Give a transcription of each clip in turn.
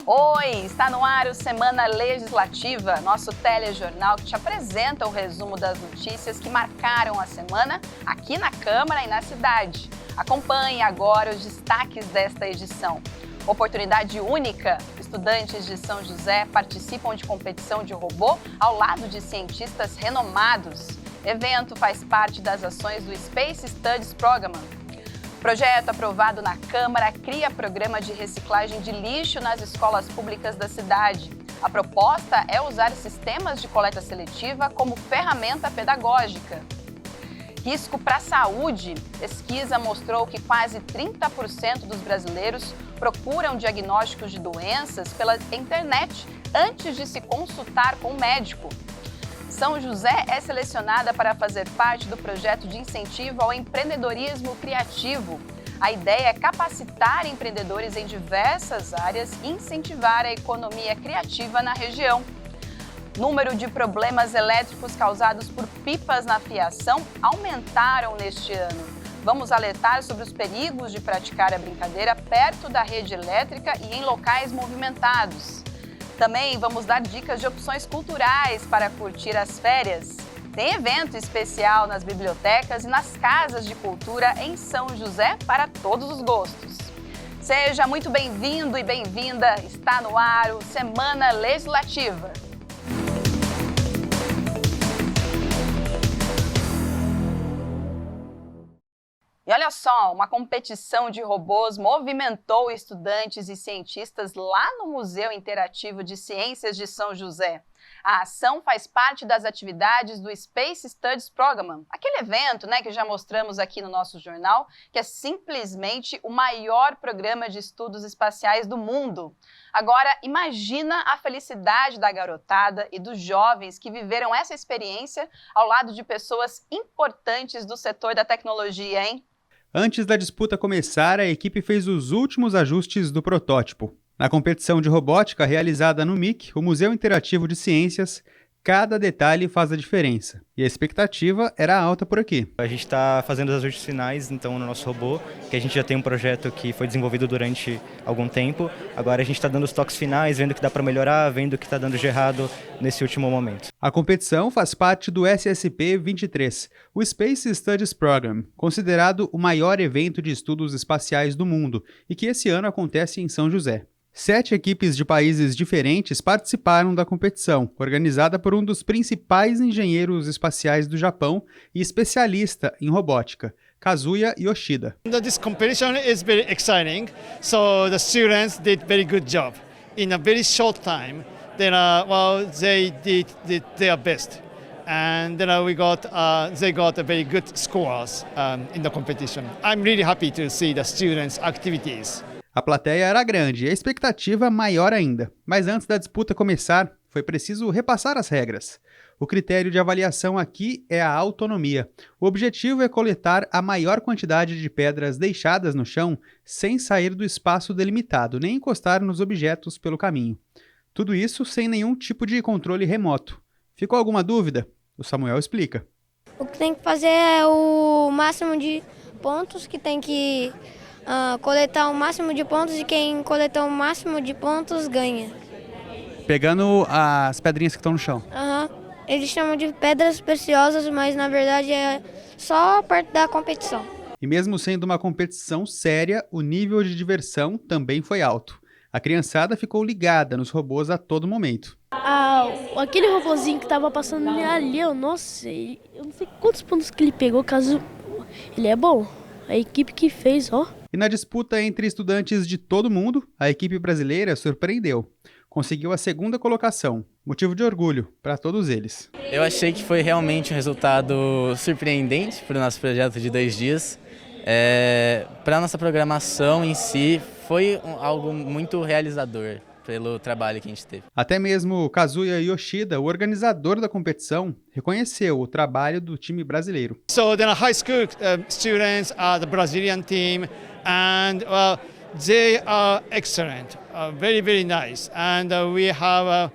Oi, está no ar o Semana Legislativa, nosso telejornal que te apresenta o resumo das notícias que marcaram a semana aqui na Câmara e na cidade. Acompanhe agora os destaques desta edição. Oportunidade única, estudantes de São José participam de competição de robô ao lado de cientistas renomados. Evento faz parte das ações do Space Studies Program. Projeto aprovado na Câmara cria programa de reciclagem de lixo nas escolas públicas da cidade. A proposta é usar sistemas de coleta seletiva como ferramenta pedagógica. Risco para a saúde. Pesquisa mostrou que quase 30% dos brasileiros procuram diagnósticos de doenças pela internet antes de se consultar com o médico. São José é selecionada para fazer parte do projeto de incentivo ao empreendedorismo criativo. A ideia é capacitar empreendedores em diversas áreas e incentivar a economia criativa na região. Número de problemas elétricos causados por pipas na fiação aumentaram neste ano. Vamos alertar sobre os perigos de praticar a brincadeira perto da rede elétrica e em locais movimentados. Também vamos dar dicas de opções culturais para curtir as férias. Tem evento especial nas bibliotecas e nas casas de cultura em São José para todos os gostos. Seja muito bem-vindo e bem-vinda. Está no ar o Semana Legislativa. E olha só, uma competição de robôs movimentou estudantes e cientistas lá no Museu Interativo de Ciências de São José. A ação faz parte das atividades do Space Studies Program, aquele evento, que já mostramos aqui no nosso jornal, que é simplesmente o maior programa de estudos espaciais do mundo. Agora, imagina a felicidade da garotada e dos jovens que viveram essa experiência ao lado de pessoas importantes do setor da tecnologia, hein? Antes da disputa começar, a equipe fez os últimos ajustes do protótipo. Na competição de robótica realizada no MIC, o Museu Interativo de Ciências, cada detalhe faz a diferença. E a expectativa era alta por aqui. A gente está fazendo os ajustes finais, então, no nosso robô, que a gente já tem um projeto que foi desenvolvido durante algum tempo. Agora a gente está dando os toques finais, vendo o que dá para melhorar, vendo o que está dando de errado nesse último momento. A competição faz parte do SSP 23, o Space Studies Program, considerado o maior evento de estudos espaciais do mundo e que esse ano acontece em São José. 7 equipes de países diferentes participaram da competição, organizada por um dos principais engenheiros espaciais do Japão e especialista em robótica, Kazuya Yoshida. This competition is very exciting, so the students did very good job. In a very short time, they did their best. And then they got a very good scores in the competition. I'm really happy to see the students' activities. A plateia era grande e a expectativa maior ainda. Mas antes da disputa começar, foi preciso repassar as regras. O critério de avaliação aqui é a autonomia. O objetivo é coletar a maior quantidade de pedras deixadas no chão sem sair do espaço delimitado, nem encostar nos objetos pelo caminho. Tudo isso sem nenhum tipo de controle remoto. Ficou alguma dúvida? O Samuel explica. O que tem que fazer é o máximo de pontos, que tem que coletar o máximo de pontos, e quem coletar o máximo de pontos ganha. Pegando as pedrinhas que estão no chão. Eles chamam de pedras preciosas, mas na verdade é só parte da competição. E mesmo sendo uma competição séria, o nível de diversão também foi alto. A criançada ficou ligada nos robôs a todo momento. Aquele robozinho que estava passando ali, eu não sei quantos pontos que ele pegou, caso ele é bom. A equipe que fez, E na disputa entre estudantes de todo mundo, a equipe brasileira surpreendeu. Conseguiu a 2ª colocação, motivo de orgulho para todos eles. Eu achei que foi realmente um resultado surpreendente para o nosso projeto de 2 dias. Para a nossa programação em si, foi algo muito realizador pelo trabalho que a gente teve. Até mesmo Kazuya Yoshida, o organizador da competição, reconheceu o trabalho do time brasileiro. So the high school students are the Brazilian team, and they are excellent, very very nice, and we have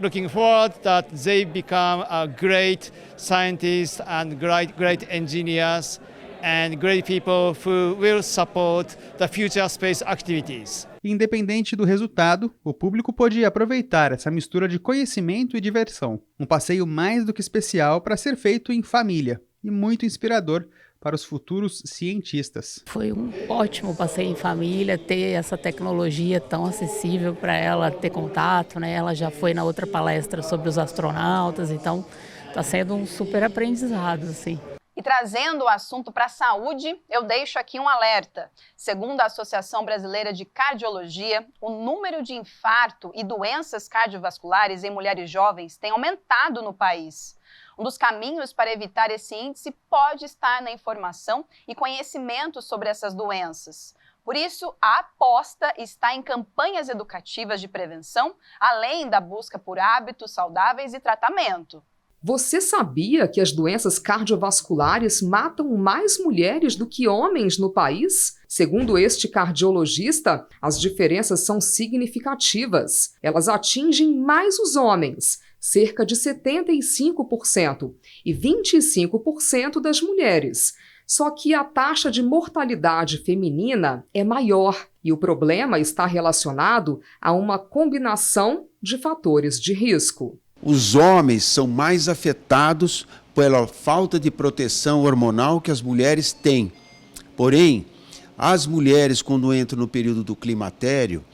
looking forward that they become great scientists and great engineers. and great people who will support the future space activities. Independente do resultado, o público pôde aproveitar essa mistura de conhecimento e diversão. Um passeio mais do que especial para ser feito em família e muito inspirador para os futuros cientistas. Foi um ótimo passeio em família, ter essa tecnologia tão acessível para ela ter contato, né? Ela já foi na outra palestra sobre os astronautas, então está sendo um super aprendizado, assim. E trazendo o assunto para a saúde, eu deixo aqui um alerta. Segundo a Associação Brasileira de Cardiologia, o número de infarto e doenças cardiovasculares em mulheres jovens tem aumentado no país. Um dos caminhos para evitar esse índice pode estar na informação e conhecimento sobre essas doenças. Por isso, a aposta está em campanhas educativas de prevenção, além da busca por hábitos saudáveis e tratamento. Você sabia que as doenças cardiovasculares matam mais mulheres do que homens no país? Segundo este cardiologista, as diferenças são significativas. Elas atingem mais os homens, cerca de 75%, e 25% das mulheres. Só que a taxa de mortalidade feminina é maior e o problema está relacionado a uma combinação de fatores de risco. Os homens são mais afetados pela falta de proteção hormonal que as mulheres têm. Porém, as mulheres, quando entram no período do climatério,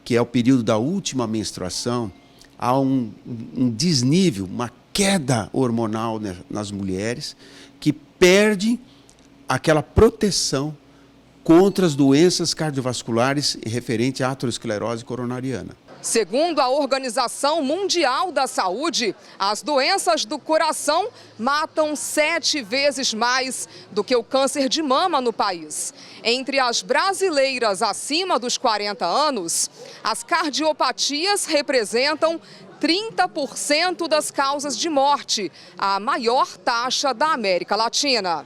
que é o período da última menstruação, há um desnível, uma queda hormonal nas mulheres, que perde aquela proteção contra as doenças cardiovasculares referente à aterosclerose coronariana. Segundo a Organização Mundial da Saúde, as doenças do coração matam 7 vezes mais do que o câncer de mama no país. Entre as brasileiras acima dos 40 anos, as cardiopatias representam 30% das causas de morte, a maior taxa da América Latina.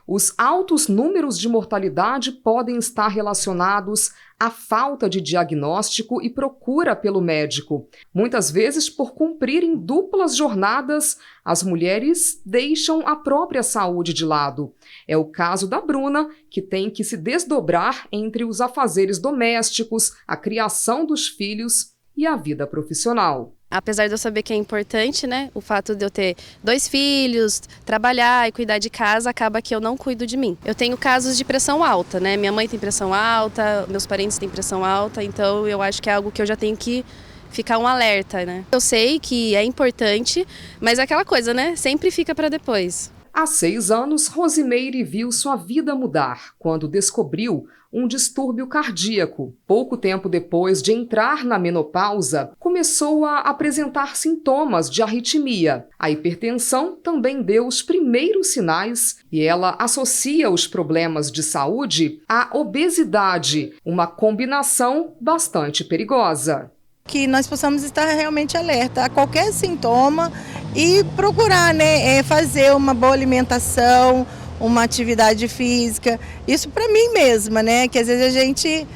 Os altos números de mortalidade podem estar relacionados à falta de diagnóstico e procura pelo médico. Muitas vezes, por cumprirem duplas jornadas, as mulheres deixam a própria saúde de lado. É o caso da Bruna, que tem que se desdobrar entre os afazeres domésticos, a criação dos filhos e a vida profissional. Apesar de eu saber que é importante, né, o fato de eu ter 2 filhos, trabalhar e cuidar de casa, acaba que eu não cuido de mim. Eu tenho casos de pressão alta, né? Minha mãe tem pressão alta, meus parentes têm pressão alta, então eu acho que é algo que eu já tenho que ficar um alerta, né? Eu sei que é importante, mas é aquela coisa, né? Sempre fica para depois. Há 6 anos, Rosimeire viu sua vida mudar quando descobriu um distúrbio cardíaco. Pouco tempo depois de entrar na menopausa, começou a apresentar sintomas de arritmia. A hipertensão também deu os primeiros sinais e ela associa os problemas de saúde à obesidade, uma combinação bastante perigosa. Que nós possamos estar realmente alerta a qualquer sintoma e procurar, né, fazer uma boa alimentação, uma atividade física, isso para mim mesma, né, que às vezes a gente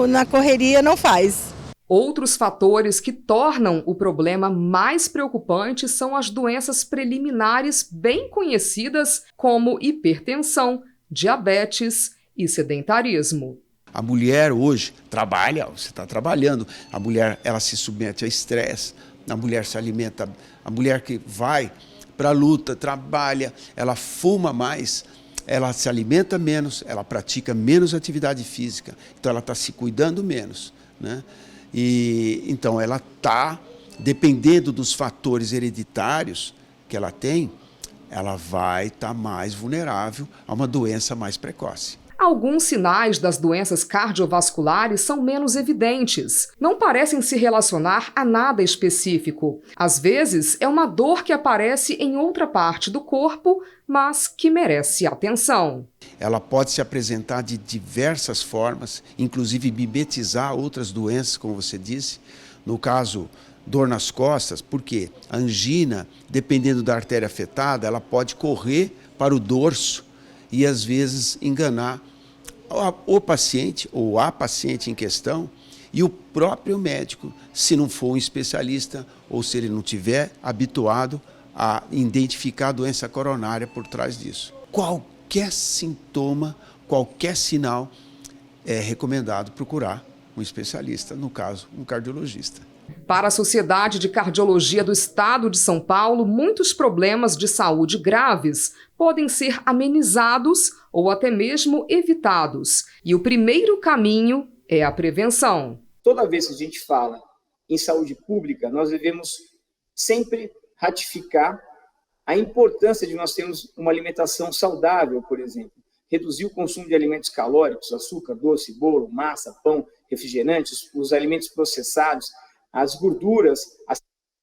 na correria não faz. Outros fatores que tornam o problema mais preocupante são as doenças preliminares bem conhecidas como hipertensão, diabetes e sedentarismo. A mulher hoje trabalha, você está trabalhando, a mulher ela se submete a estresse, a mulher se alimenta, a mulher que vai para a luta, trabalha, ela fuma mais, ela se alimenta menos, ela pratica menos atividade física, então ela está se cuidando menos, né? E então ela está, dependendo dos fatores hereditários que ela tem, ela vai estar mais vulnerável a uma doença mais precoce. Alguns sinais das doenças cardiovasculares são menos evidentes. Não parecem se relacionar a nada específico. Às vezes, é uma dor que aparece em outra parte do corpo, mas que merece atenção. Ela pode se apresentar de diversas formas, inclusive mimetizar outras doenças, como você disse. No caso, dor nas costas, porque a angina, dependendo da artéria afetada, ela pode correr para o dorso e às vezes enganar o paciente ou a paciente em questão e o próprio médico, se não for um especialista ou se ele não tiver habituado a identificar a doença coronária por trás disso. Qualquer qualquer sintoma, qualquer sinal, é recomendado procurar um especialista, no caso, um cardiologista. Para a Sociedade de Cardiologia do Estado de São Paulo, muitos problemas de saúde graves podem ser amenizados ou até mesmo evitados. E o primeiro caminho é a prevenção. Toda vez que a gente fala em saúde pública, nós devemos sempre ratificar a importância de nós termos uma alimentação saudável, por exemplo. Reduzir o consumo de alimentos calóricos, açúcar, doce, bolo, massa, pão, refrigerantes, os alimentos processados, as gorduras,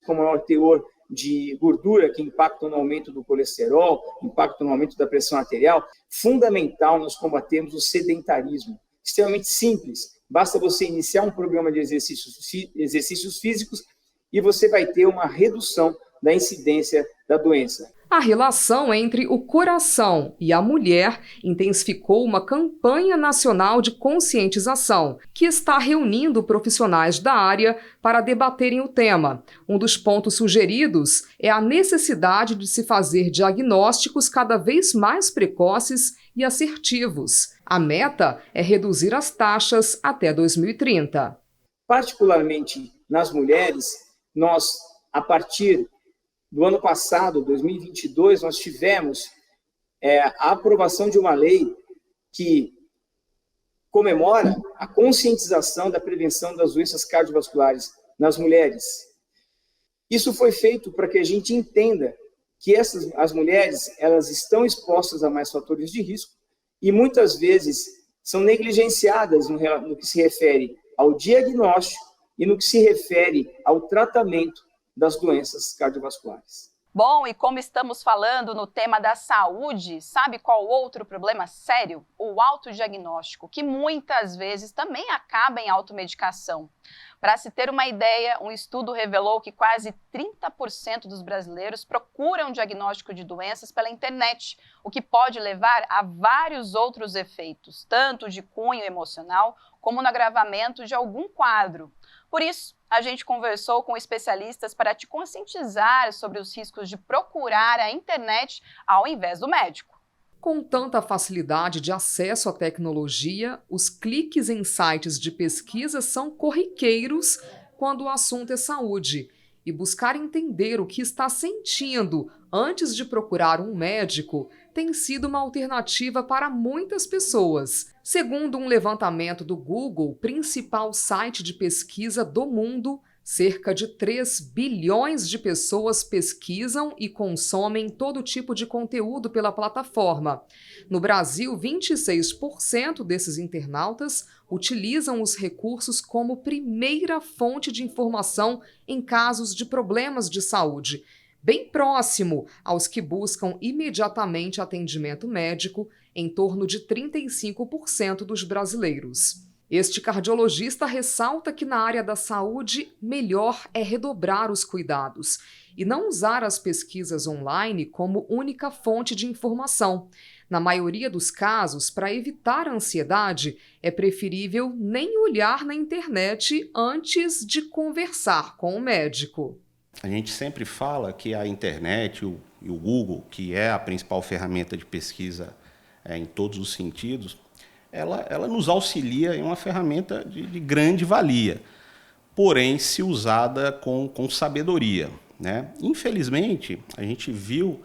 com maior teor de gordura que impactam no aumento do colesterol, impactam no aumento da pressão arterial. Fundamental nós combatermos o sedentarismo. Extremamente simples. Basta você iniciar um programa de exercícios físicos e você vai ter uma redução da incidência da doença. A relação entre o coração e a mulher intensificou uma campanha nacional de conscientização, que está reunindo profissionais da área para debaterem o tema. Um dos pontos sugeridos é a necessidade de se fazer diagnósticos cada vez mais precoces e assertivos. A meta é reduzir as taxas até 2030. Particularmente nas mulheres, nós, a partir do ano passado, 2022, nós tivemos a aprovação de uma lei que comemora a conscientização da prevenção das doenças cardiovasculares nas mulheres. Isso foi feito para que a gente entenda que as mulheres elas estão expostas a mais fatores de risco e muitas vezes são negligenciadas no que se refere ao diagnóstico e no que se refere ao tratamento das doenças cardiovasculares. Bom, e como estamos falando no tema da saúde, sabe qual outro problema sério? O autodiagnóstico, que muitas vezes também acaba em automedicação. Para se ter uma ideia, um estudo revelou que quase 30% dos brasileiros procuram diagnóstico de doenças pela internet, o que pode levar a vários outros efeitos, tanto de cunho emocional como no agravamento de algum quadro. Por isso, a gente conversou com especialistas para te conscientizar sobre os riscos de procurar a internet ao invés do médico. Com tanta facilidade de acesso à tecnologia, os cliques em sites de pesquisa são corriqueiros quando o assunto é saúde. E buscar entender o que está sentindo antes de procurar um médico tem sido uma alternativa para muitas pessoas. Segundo um levantamento do Google, principal site de pesquisa do mundo, cerca de 3 bilhões de pessoas pesquisam e consomem todo tipo de conteúdo pela plataforma. No Brasil, 26% desses internautas utilizam os recursos como primeira fonte de informação em casos de problemas de saúde, bem próximo aos que buscam imediatamente atendimento médico, em torno de 35% dos brasileiros. Este cardiologista ressalta que na área da saúde, melhor é redobrar os cuidados e não usar as pesquisas online como única fonte de informação. Na maioria dos casos, para evitar a ansiedade, é preferível nem olhar na internet antes de conversar com o médico. A gente sempre fala que a internet e o Google, que é a principal ferramenta de pesquisa em todos os sentidos, ela nos auxilia em uma ferramenta de grande valia, porém se usada com sabedoria, né? Infelizmente, a gente viu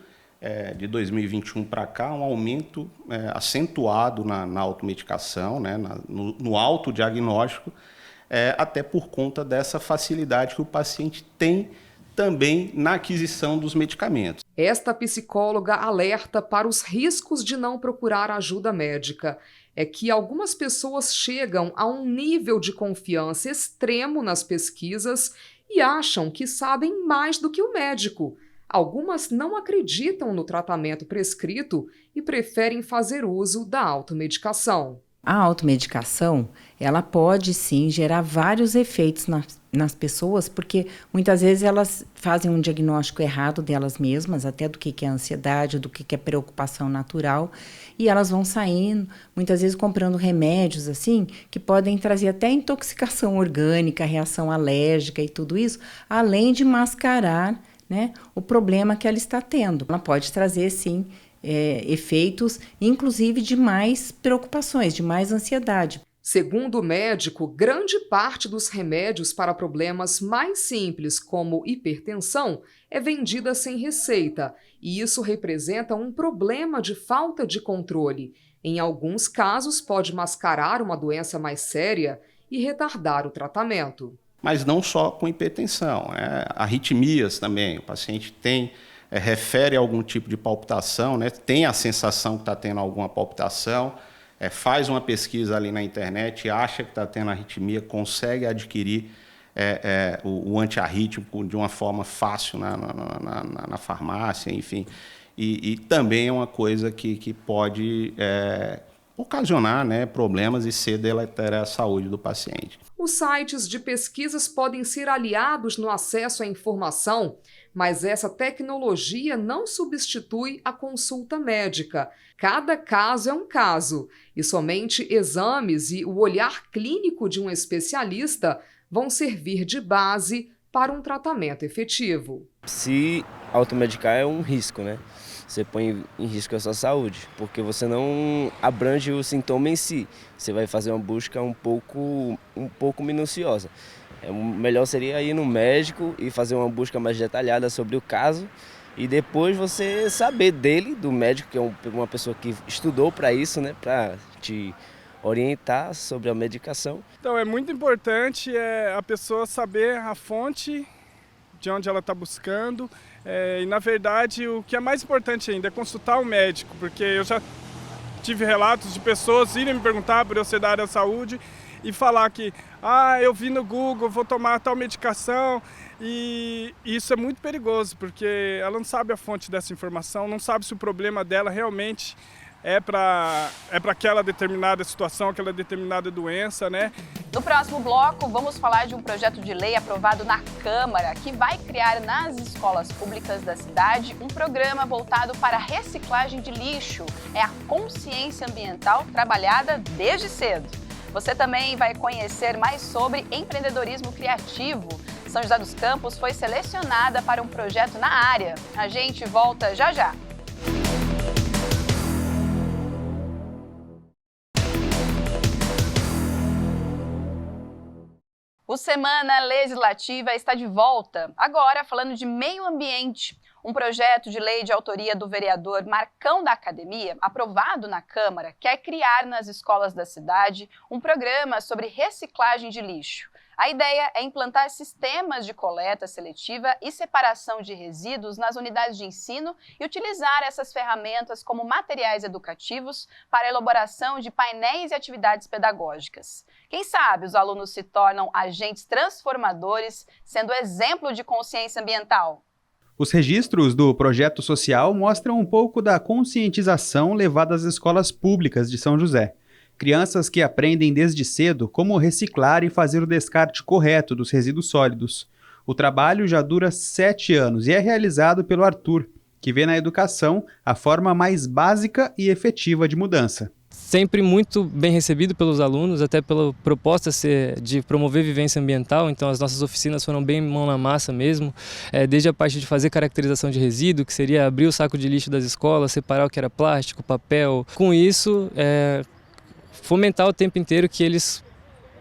de 2021 para cá um aumento acentuado na automedicação, né? no autodiagnóstico, até por conta dessa facilidade que o paciente tem também na aquisição dos medicamentos. Esta psicóloga alerta para os riscos de não procurar ajuda médica. É que algumas pessoas chegam a um nível de confiança extremo nas pesquisas e acham que sabem mais do que o médico. Algumas não acreditam no tratamento prescrito e preferem fazer uso da automedicação. A automedicação, ela pode sim gerar vários efeitos nas pessoas, porque muitas vezes elas fazem um diagnóstico errado delas mesmas, até do que é ansiedade, do que é preocupação natural, e elas vão saindo, muitas vezes comprando remédios assim, que podem trazer até intoxicação orgânica, reação alérgica e tudo isso, além de mascarar, né, o problema que ela está tendo. Ela pode trazer sim efeitos, inclusive de mais preocupações, de mais ansiedade. Segundo o médico, grande parte dos remédios para problemas mais simples, como hipertensão, é vendida sem receita, e isso representa um problema de falta de controle. Em alguns casos, pode mascarar uma doença mais séria e retardar o tratamento. Mas não só com hipertensão, arritmias também. O paciente refere a algum tipo de palpitação, tem a sensação que está tendo alguma palpitação, faz uma pesquisa ali na internet, acha que está tendo arritmia, consegue adquirir o antiarrítmico de uma forma fácil na farmácia, enfim. E também é uma coisa que pode ocasionar problemas e ser deletéria à saúde do paciente. Os sites de pesquisas podem ser aliados no acesso à informação, mas essa tecnologia não substitui a consulta médica. Cada caso é um caso, e somente exames e o olhar clínico de um especialista vão servir de base para um tratamento efetivo. Se automedicar é um risco, né? Você põe em risco a sua saúde, porque você não abrange o sintoma em si. Você vai fazer uma busca um pouco minuciosa. O melhor seria ir no médico e fazer uma busca mais detalhada sobre o caso e depois você saber do médico, que é uma pessoa que estudou para isso, né, para te orientar sobre a medicação. Então é muito importante a pessoa saber a fonte de onde ela está buscando. E, na verdade, o que é mais importante ainda é consultar o médico, porque eu já tive relatos de pessoas irem me perguntar por eu ser da área da saúde e falar que eu vi no Google, vou tomar tal medicação, e isso é muito perigoso, porque ela não sabe a fonte dessa informação, não sabe se o problema dela realmente é para aquela determinada situação, aquela determinada doença, né? No próximo bloco, vamos falar de um projeto de lei aprovado na Câmara que vai criar nas escolas públicas da cidade um programa voltado para a reciclagem de lixo. É a consciência ambiental trabalhada desde cedo. Você também vai conhecer mais sobre empreendedorismo criativo. São José dos Campos foi selecionada para um projeto na área. A gente volta já já. O Semana Legislativa está de volta, agora falando de meio ambiente. Um projeto de lei de autoria do vereador Marcão da Academia, aprovado na Câmara, quer criar nas escolas da cidade um programa sobre reciclagem de lixo. A ideia é implantar sistemas de coleta seletiva e separação de resíduos nas unidades de ensino e utilizar essas ferramentas como materiais educativos para a elaboração de painéis e atividades pedagógicas. Quem sabe os alunos se tornam agentes transformadores, sendo exemplo de consciência ambiental. Os registros do projeto social mostram um pouco da conscientização levada às escolas públicas de São José. Crianças que aprendem desde cedo como reciclar e fazer o descarte correto dos resíduos sólidos. O trabalho já dura 7 anos e é realizado pelo Arthur, que vê na educação a forma mais básica e efetiva de mudança. Sempre muito bem recebido pelos alunos, até pela proposta de promover vivência ambiental, então as nossas oficinas foram bem mão na massa mesmo, desde a parte de fazer caracterização de resíduo, que seria abrir o saco de lixo das escolas, separar o que era plástico, papel. Com isso, fomentar o tempo inteiro que eles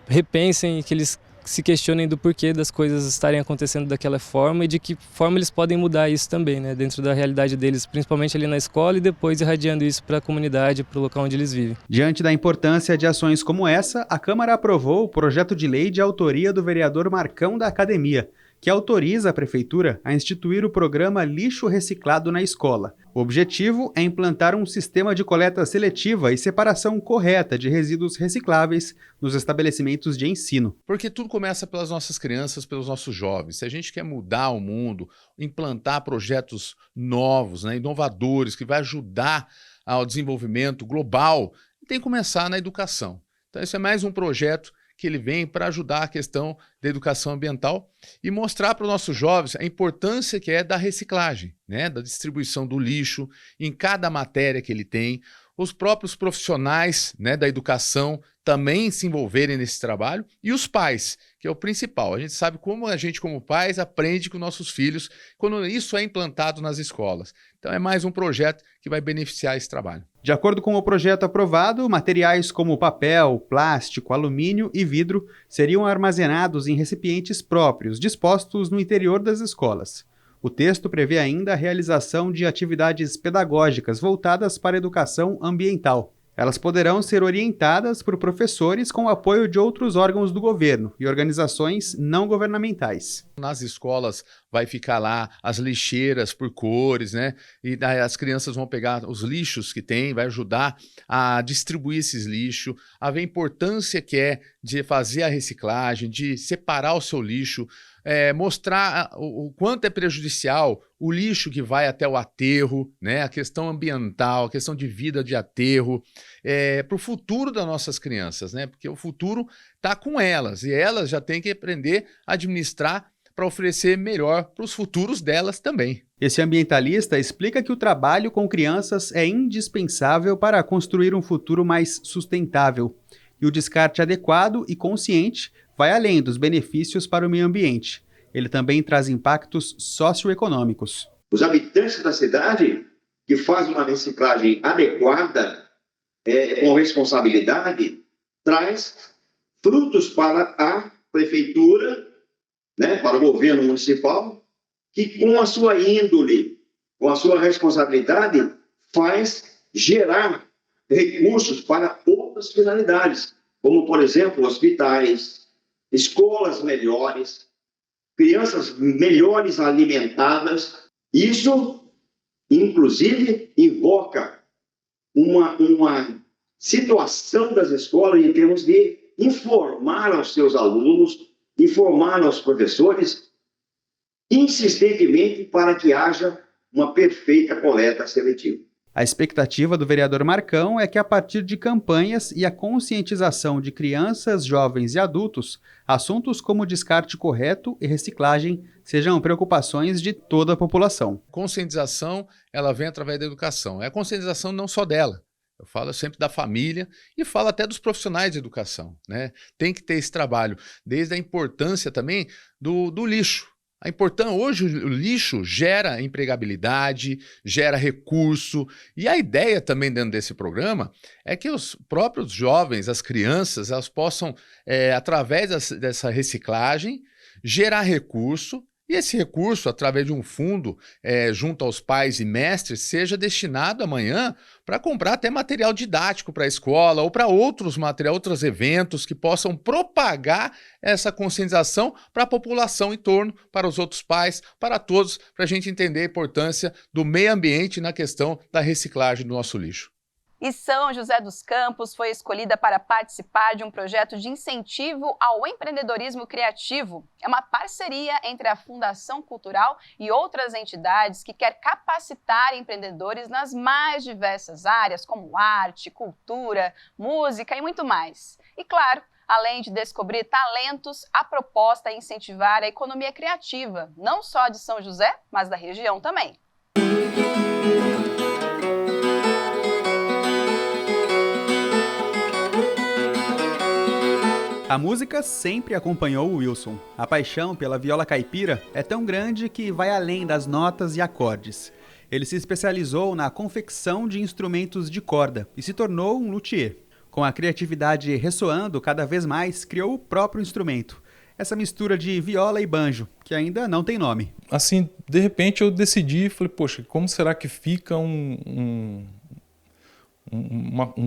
repensem, que eles se questionem do porquê das coisas estarem acontecendo daquela forma e de que forma eles podem mudar isso também, né, dentro da realidade deles, principalmente ali na escola e depois irradiando isso para a comunidade, para o local onde eles vivem. Diante da importância de ações como essa, a Câmara aprovou o projeto de lei de autoria do vereador Marcão da Academia, que autoriza a Prefeitura a instituir o programa Lixo Reciclado na Escola. O objetivo é implantar um sistema de coleta seletiva e separação correta de resíduos recicláveis nos estabelecimentos de ensino. Porque tudo começa pelas nossas crianças, pelos nossos jovens. Se a gente quer mudar o mundo, implantar projetos novos, inovadores, que vai ajudar ao desenvolvimento global, tem que começar na educação. Então esse é mais um projeto que ele vem para ajudar a questão da educação ambiental e mostrar para os nossos jovens a importância que é da reciclagem, da distribuição do lixo em cada matéria que ele tem, os próprios profissionais, né, da educação também se envolverem nesse trabalho e os pais, que é o principal. A gente sabe como a gente, como pais, aprende com nossos filhos quando isso é implantado nas escolas. Então é mais um projeto que vai beneficiar esse trabalho. De acordo com o projeto aprovado, materiais como papel, plástico, alumínio e vidro seriam armazenados em recipientes próprios, dispostos no interior das escolas. O texto prevê ainda a realização de atividades pedagógicas voltadas para a educação ambiental. Elas poderão ser orientadas por professores com o apoio de outros órgãos do governo e organizações não governamentais. Nas escolas vai ficar lá as lixeiras por cores, né? E daí as crianças vão pegar os lixos que tem, vai ajudar a distribuir esses lixos, a ver a importância que é de fazer a reciclagem, de separar o seu lixo, mostrar o quanto é prejudicial o lixo que vai até o aterro, né? A questão ambiental, a questão de vida de aterro, para o futuro das nossas crianças, né? Porque o futuro está com elas e elas já têm que aprender a administrar para oferecer melhor para os futuros delas também. Esse ambientalista explica que o trabalho com crianças é indispensável para construir um futuro mais sustentável. E o descarte adequado e consciente vai além dos benefícios para o meio ambiente. Ele também traz impactos socioeconômicos. Os habitantes da cidade que fazem uma reciclagem adequada, com responsabilidade, traz frutos para a prefeitura, né, para o governo municipal, que com a sua índole, com a sua responsabilidade, faz gerar recursos para outras finalidades, como, por exemplo, hospitais, escolas melhores, crianças melhores alimentadas. Isso, inclusive, invoca uma situação das escolas em termos de informar aos seus alunos, informar aos professores, insistentemente para que haja uma perfeita coleta seletiva. A expectativa do vereador Marcão é que, a partir de campanhas e a conscientização de crianças, jovens e adultos, assuntos como descarte correto e reciclagem sejam preocupações de toda a população. Conscientização, ela vem através da educação. É a conscientização não só dela. Eu falo sempre da família e falo até dos profissionais de educação, né? Tem que ter esse trabalho, desde a importância também do lixo. Hoje o lixo gera empregabilidade, gera recurso, e a ideia também dentro desse programa é que os próprios jovens, as crianças, elas possam, através dessa reciclagem, gerar recurso, e esse recurso, através de um fundo junto aos pais e mestres, seja destinado amanhã para comprar até material didático para a escola ou para outros eventos que possam propagar essa conscientização para a população em torno, para os outros pais, para todos, para a gente entender a importância do meio ambiente na questão da reciclagem do nosso lixo. E São José dos Campos foi escolhida para participar de um projeto de incentivo ao empreendedorismo criativo. É uma parceria entre a Fundação Cultural e outras entidades que quer capacitar empreendedores nas mais diversas áreas, como arte, cultura, música e muito mais. E claro, além de descobrir talentos, a proposta é incentivar a economia criativa, não só de São José, mas da região também. A música sempre acompanhou o Wilson. A paixão pela viola caipira é tão grande que vai além das notas e acordes. Ele se especializou na confecção de instrumentos de corda e se tornou um luthier. Com a criatividade ressoando cada vez mais, criou o próprio instrumento. Essa mistura de viola e banjo, que ainda não tem nome. Assim, de repente eu decidi, falei, poxa, como será que fica um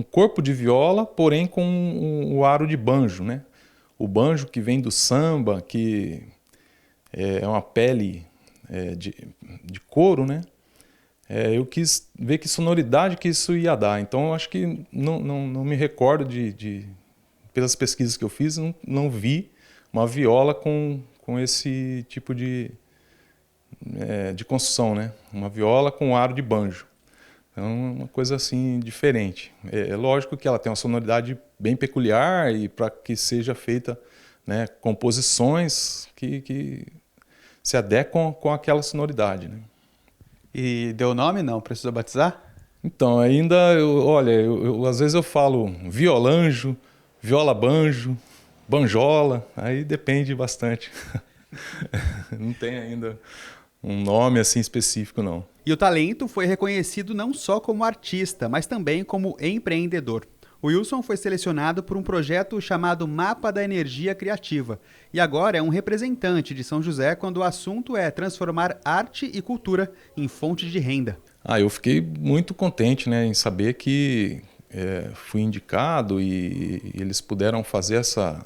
corpo de viola, porém com o aro de banjo, né? O banjo que vem do samba, que é uma pele de couro, né? Eu quis ver que sonoridade que isso ia dar. Então, eu acho que não me recordo pelas pesquisas que eu fiz, não vi uma viola com esse tipo de construção, né? Uma viola com aro de banjo. Então, uma coisa assim diferente. É lógico que ela tem uma sonoridade bem peculiar e para que seja feita, né, composições que se adequam com aquela sonoridade, né? E deu nome? Não? Precisou batizar? Então, ainda, às vezes eu falo violanjo, viola-banjo, banjola, aí depende bastante. Não tem ainda um nome assim específico, não. E o talento foi reconhecido não só como artista, mas também como empreendedor. O Wilson foi selecionado por um projeto chamado Mapa da Energia Criativa e agora é um representante de São José quando o assunto é transformar arte e cultura em fonte de renda. Eu fiquei muito contente, né, em saber que fui indicado e eles puderam fazer essa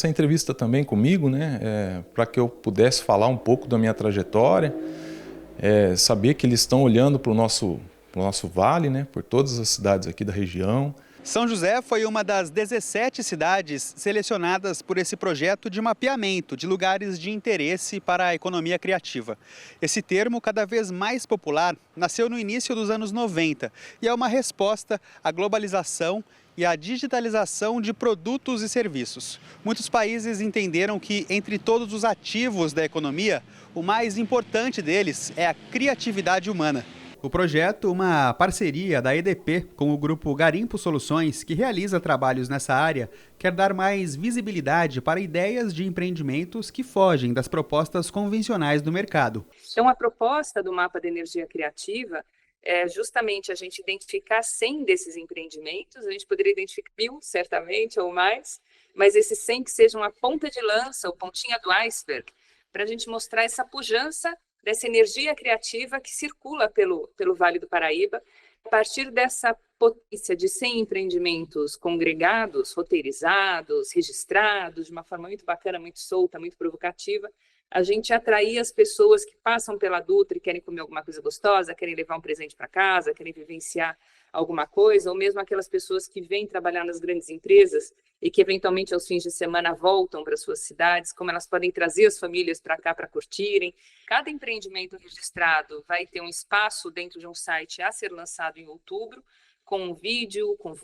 entrevista também comigo, né, para que eu pudesse falar um pouco da minha trajetória, saber que eles estão olhando para o nosso vale, né, por todas as cidades aqui da região. São José foi uma das 17 cidades selecionadas por esse projeto de mapeamento de lugares de interesse para a economia criativa. Esse termo, cada vez mais popular, nasceu no início dos anos 90 e é uma resposta à globalização e à digitalização de produtos e serviços. Muitos países entenderam que, entre todos os ativos da economia, o mais importante deles é a criatividade humana. O projeto, uma parceria da EDP com o grupo Garimpo Soluções, que realiza trabalhos nessa área, quer dar mais visibilidade para ideias de empreendimentos que fogem das propostas convencionais do mercado. Então, a proposta do Mapa da Energia Criativa é justamente a gente identificar 100 desses empreendimentos, a gente poderia identificar 1000, certamente, ou mais, mas esses 100 que sejam a ponta de lança, ou pontinha do iceberg, para a gente mostrar essa pujança dessa energia criativa que circula pelo Vale do Paraíba. A partir dessa potência de 100 empreendimentos congregados, roteirizados, registrados, de uma forma muito bacana, muito solta, muito provocativa, a gente atrair as pessoas que passam pela Dutra e querem comer alguma coisa gostosa, querem levar um presente para casa, querem vivenciar alguma coisa, ou mesmo aquelas pessoas que vêm trabalhar nas grandes empresas e que eventualmente aos fins de semana voltam para suas cidades, como elas podem trazer as famílias para cá para curtirem. Cada empreendimento registrado vai ter um espaço dentro de um site a ser lançado em outubro, com um vídeo, com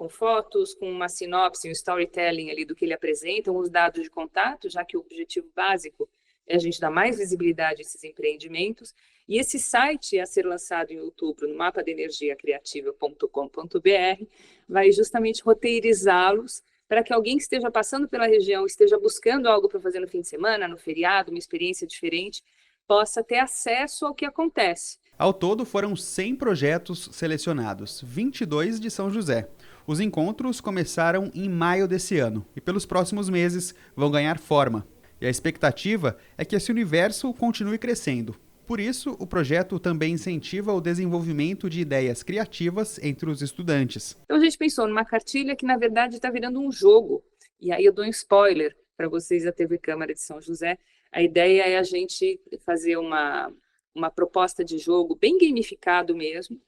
fotos, com uma sinopse, um storytelling ali do que ele apresenta, os dados de contato, já que o objetivo básico é a gente dar mais visibilidade a esses empreendimentos. E esse site a ser lançado em outubro no mapadenergiacriativa.com.br vai justamente roteirizá-los para que alguém que esteja passando pela região, esteja buscando algo para fazer no fim de semana, no feriado, uma experiência diferente, possa ter acesso ao que acontece. Ao todo, foram 100 projetos selecionados, 22 de São José. Os encontros começaram em maio desse ano e pelos próximos meses vão ganhar forma. E a expectativa é que esse universo continue crescendo. Por isso, o projeto também incentiva o desenvolvimento de ideias criativas entre os estudantes. Então a gente pensou numa cartilha que na verdade está virando um jogo. E aí eu dou um spoiler para vocês da TV Câmara de São José. A ideia é a gente fazer uma proposta de jogo bem gamificado mesmo,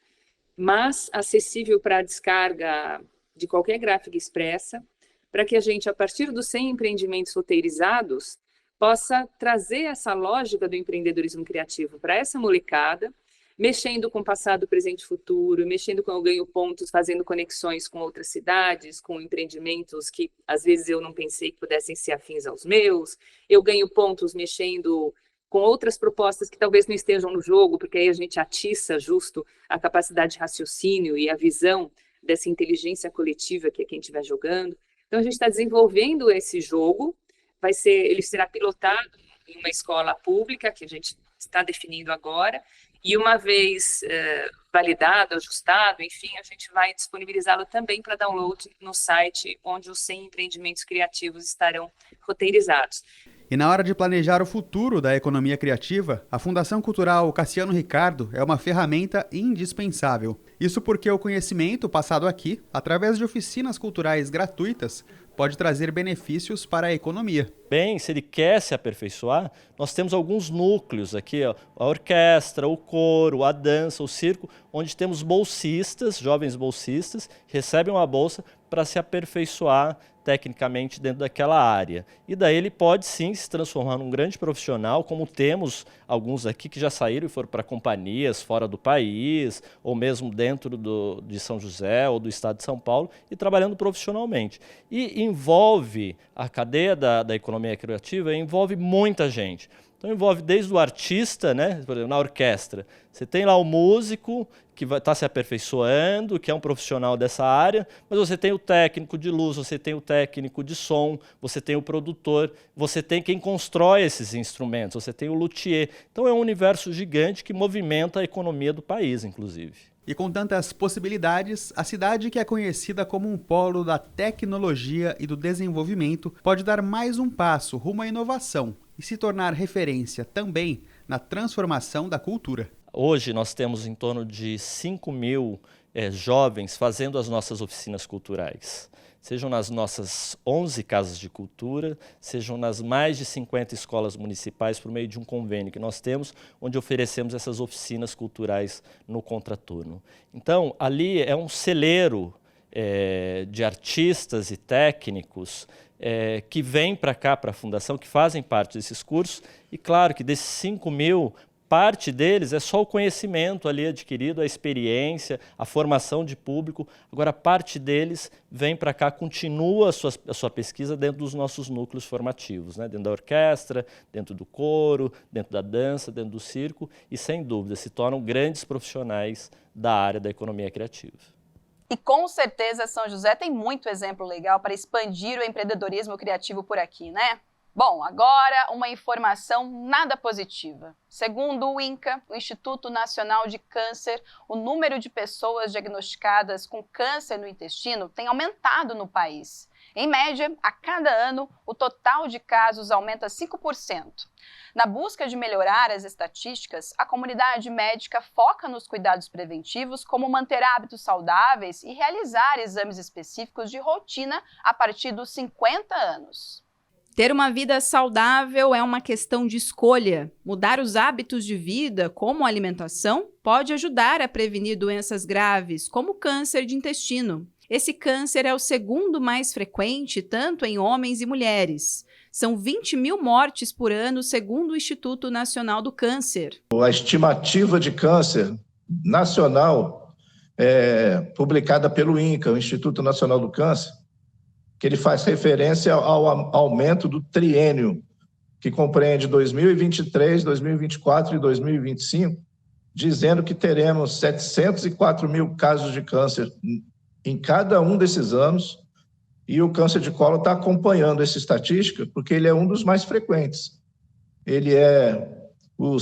mas acessível para a descarga de qualquer gráfica expressa, para que a gente, a partir dos 100 empreendimentos roteirizados, possa trazer essa lógica do empreendedorismo criativo para essa molecada, mexendo com passado, presente e futuro, mexendo com eu ganho pontos, fazendo conexões com outras cidades, com empreendimentos que às vezes eu não pensei que pudessem ser afins aos meus, eu ganho pontos mexendo com outras propostas que talvez não estejam no jogo, porque aí a gente atiça justo a capacidade de raciocínio e a visão dessa inteligência coletiva que é quem estiver jogando. Então a gente está desenvolvendo esse jogo, ele será pilotado em uma escola pública, que a gente está definindo agora, e uma vez validado, ajustado, enfim, a gente vai disponibilizá-lo também para download no site, onde os 100 empreendimentos criativos estarão roteirizados. E na hora de planejar o futuro da economia criativa, a Fundação Cultural Cassiano Ricardo é uma ferramenta indispensável. Isso porque o conhecimento passado aqui, através de oficinas culturais gratuitas, pode trazer benefícios para a economia. Bem, se ele quer se aperfeiçoar, nós temos alguns núcleos aqui, ó, a orquestra, o coro, a dança, o circo, onde temos bolsistas, jovens bolsistas, que recebem uma bolsa para se aperfeiçoar tecnicamente dentro daquela área. E daí ele pode sim se transformar num grande profissional, como temos alguns aqui que já saíram e foram para companhias fora do país, ou mesmo dentro de São José ou do estado de São Paulo, e trabalhando profissionalmente. E envolve a cadeia da economia criativa, envolve muita gente. Então envolve desde o artista, né, por exemplo, na orquestra. Você tem lá o músico que está se aperfeiçoando, que é um profissional dessa área, mas você tem o técnico de luz, você tem o técnico de som, você tem o produtor, você tem quem constrói esses instrumentos, você tem o luthier. Então é um universo gigante que movimenta a economia do país, inclusive. E com tantas possibilidades, a cidade que é conhecida como um polo da tecnologia e do desenvolvimento pode dar mais um passo rumo à inovação e se tornar referência também na transformação da cultura. Hoje nós temos em torno de 5 mil jovens fazendo as nossas oficinas culturais. Sejam nas nossas 11 casas de cultura, sejam nas mais de 50 escolas municipais, por meio de um convênio que nós temos, onde oferecemos essas oficinas culturais no contraturno. Então, ali é um celeiro de artistas e técnicos que vêm para cá, para a Fundação, que fazem parte desses cursos, e claro que desses 5 mil, parte deles é só o conhecimento ali adquirido, a experiência, a formação de público. Agora, parte deles vem para cá, continua a sua pesquisa dentro dos nossos núcleos formativos, né? Dentro da orquestra, dentro do coro, dentro da dança, dentro do circo, e sem dúvida se tornam grandes profissionais da área da economia criativa. E com certeza São José tem muito exemplo legal para expandir o empreendedorismo criativo por aqui, né? Bom, agora uma informação nada positiva. Segundo o INCA, o Instituto Nacional de Câncer, o número de pessoas diagnosticadas com câncer no intestino tem aumentado no país. Em média, a cada ano, o total de casos aumenta 5%. Na busca de melhorar as estatísticas, a comunidade médica foca nos cuidados preventivos, como manter hábitos saudáveis e realizar exames específicos de rotina a partir dos 50 anos. Ter uma vida saudável é uma questão de escolha. Mudar os hábitos de vida, como a alimentação, pode ajudar a prevenir doenças graves, como o câncer de intestino. Esse câncer é o segundo mais frequente, tanto em homens e mulheres. São 20 mil mortes por ano, segundo o Instituto Nacional do Câncer. A estimativa de câncer nacional, publicada pelo INCA, o Instituto Nacional do Câncer, que ele faz referência ao aumento do triênio, que compreende 2023, 2024 e 2025, dizendo que teremos 704 mil casos de câncer em cada um desses anos, e o câncer de colo está acompanhando essa estatística, porque ele é um dos mais frequentes. Ele é o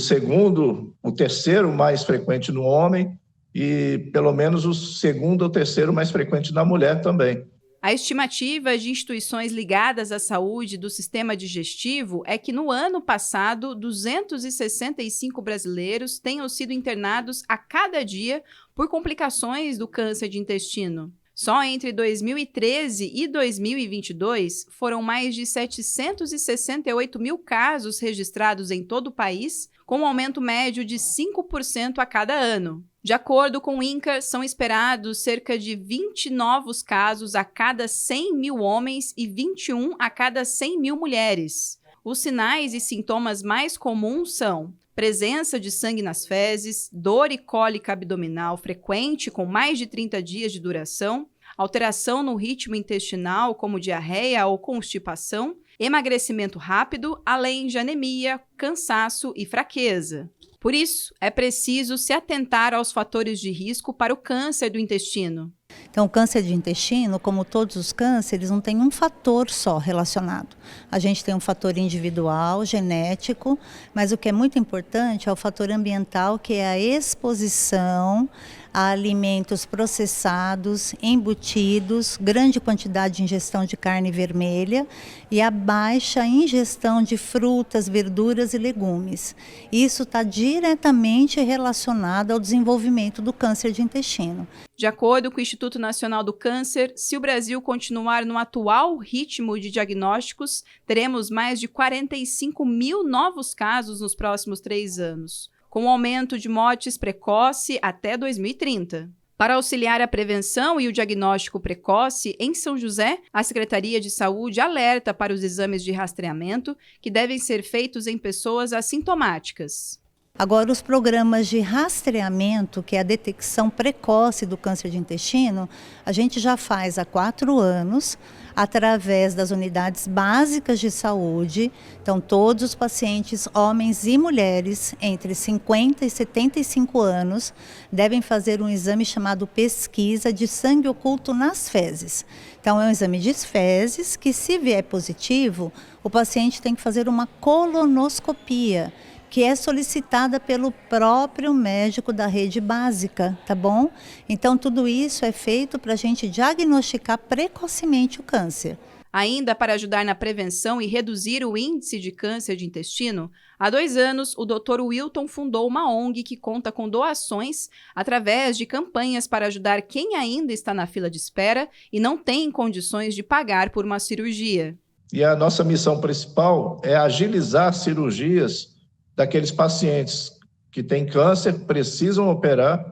terceiro mais frequente no homem, e pelo menos o segundo ou terceiro mais frequente na mulher também. A estimativa de instituições ligadas à saúde do sistema digestivo é que no ano passado, 265 brasileiros tenham sido internados a cada dia por complicações do câncer de intestino. Só entre 2013 e 2022, foram mais de 768 mil casos registrados em todo o país, com um aumento médio de 5% a cada ano. De acordo com o INCA, são esperados cerca de 20 novos casos a cada 100 mil homens e 21 a cada 100 mil mulheres. Os sinais e sintomas mais comuns são presença de sangue nas fezes, dor e cólica abdominal frequente com mais de 30 dias de duração, alteração no ritmo intestinal como diarreia ou constipação, emagrecimento rápido, além de anemia, cansaço e fraqueza. Por isso, é preciso se atentar aos fatores de risco para o câncer do intestino. Então, o câncer de intestino, como todos os cânceres, não tem um fator só relacionado. A gente tem um fator individual, genético, mas o que é muito importante é o fator ambiental, que é a exposição a alimentos processados, embutidos, grande quantidade de ingestão de carne vermelha e a baixa ingestão de frutas, verduras e legumes. Isso está diretamente relacionado ao desenvolvimento do câncer de intestino. De acordo com o Instituto Nacional do Câncer, se o Brasil continuar no atual ritmo de diagnósticos, teremos mais de 45 mil novos casos nos próximos 3 anos, com um aumento de mortes precoce até 2030. Para auxiliar a prevenção e o diagnóstico precoce, em São José, a Secretaria de Saúde alerta para os exames de rastreamento que devem ser feitos em pessoas assintomáticas. Agora, os programas de rastreamento, que é a detecção precoce do câncer de intestino, a gente já faz há 4 anos. através das unidades básicas de saúde. Então, todos os pacientes, homens e mulheres, entre 50 e 75 anos, devem fazer um exame chamado pesquisa de sangue oculto nas fezes. Então, é um exame de fezes que, se vier positivo, o paciente tem que fazer uma colonoscopia, que é solicitada pelo próprio médico da rede básica, tá bom? Então, tudo isso é feito para a gente diagnosticar precocemente o câncer. Ainda para ajudar na prevenção e reduzir o índice de câncer de intestino, há 2 anos o Dr. Wilton fundou uma ONG que conta com doações através de campanhas para ajudar quem ainda está na fila de espera e não tem condições de pagar por uma cirurgia. E a nossa missão principal é agilizar cirurgias daqueles pacientes que têm câncer, precisam operar,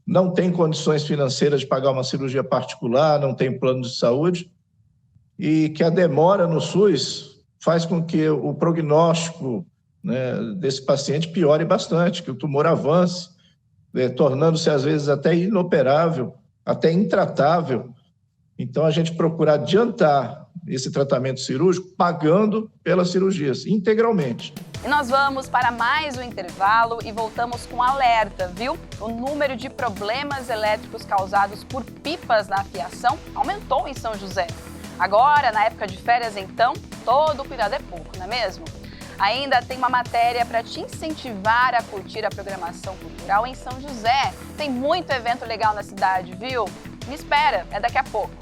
não têm condições financeiras de pagar uma cirurgia particular, não tem plano de saúde, e que a demora no SUS faz com que o prognóstico, né, desse paciente piore bastante, que o tumor avance, tornando-se às vezes até inoperável, até intratável. Então a gente procura adiantar esse tratamento cirúrgico pagando pelas cirurgias integralmente. E nós vamos para mais um intervalo e voltamos com alerta, viu? O número de problemas elétricos causados por pipas na fiação aumentou em São José. Agora, na época de férias, então, todo cuidado é pouco, não é mesmo? Ainda tem uma matéria para te incentivar a curtir a programação cultural em São José. Tem muito evento legal na cidade, viu? Me espera, é daqui a pouco.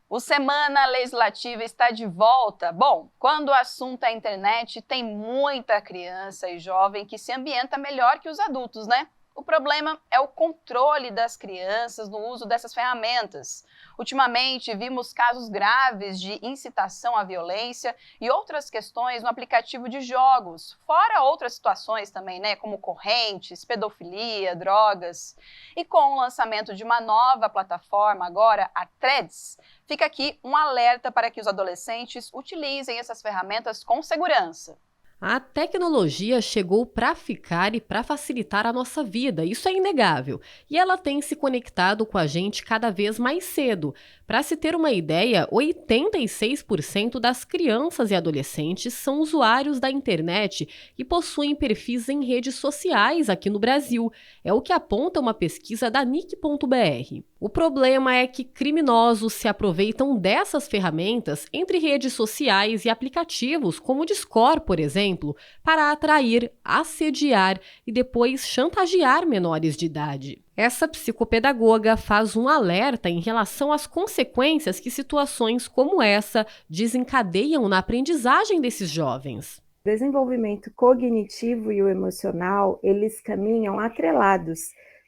O Semana Legislativa está de volta. Bom, quando o assunto é a internet, tem muita criança e jovem que se ambienta melhor que os adultos, né? O problema é o controle das crianças no uso dessas ferramentas. Ultimamente, vimos casos graves de incitação à violência e outras questões no aplicativo de jogos, fora outras situações também, né, como correntes, pedofilia, drogas. E com o lançamento de uma nova plataforma agora, a Threads, fica aqui um alerta para que os adolescentes utilizem essas ferramentas com segurança. A tecnologia chegou para ficar e para facilitar a nossa vida, isso é inegável. E ela tem se conectado com a gente cada vez mais cedo. Para se ter uma ideia, 86% das crianças e adolescentes são usuários da internet e possuem perfis em redes sociais aqui no Brasil. É o que aponta uma pesquisa da NIC.br. O problema é que criminosos se aproveitam dessas ferramentas entre redes sociais e aplicativos, como o Discord, por exemplo, para atrair, assediar e depois chantagear menores de idade. Essa psicopedagoga faz um alerta em relação às consequências que situações como essa desencadeiam na aprendizagem desses jovens. O desenvolvimento cognitivo e o emocional, eles caminham atrelados,